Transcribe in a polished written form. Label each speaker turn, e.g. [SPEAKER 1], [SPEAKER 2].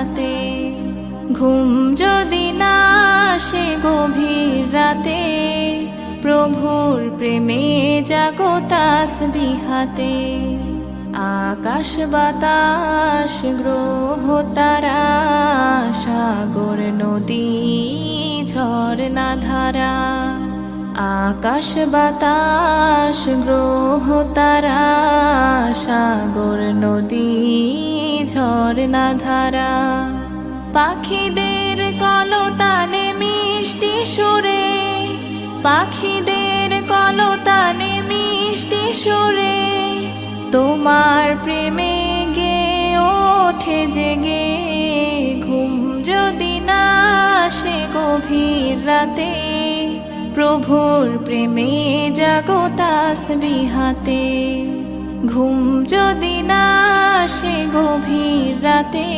[SPEAKER 1] বিহাতে। ঘুম যদি না আসে গভীর রাতে, প্রভুর প্রেমে জাগো তাসবিহাতে। আকাশ বাতাস গ্রহ তারা, সাগর নদী ঝরনা ধারা। আকাশ বাতাস গ্রহ তারা, সাগর নদী ঝরনা ধারা। পাখিদের কলতানে মিষ্টি সুরে, পাখিদের কলতানে মিষ্টি সুরে, তোমার প্রেমে গে ওঠে জেগে। ঘুম যদি না আসে গভীর রাতে, প্রভুর প্রেমে জাগো তাসবিহাতে। ঘুম যদি না আসে গভীর রাতে।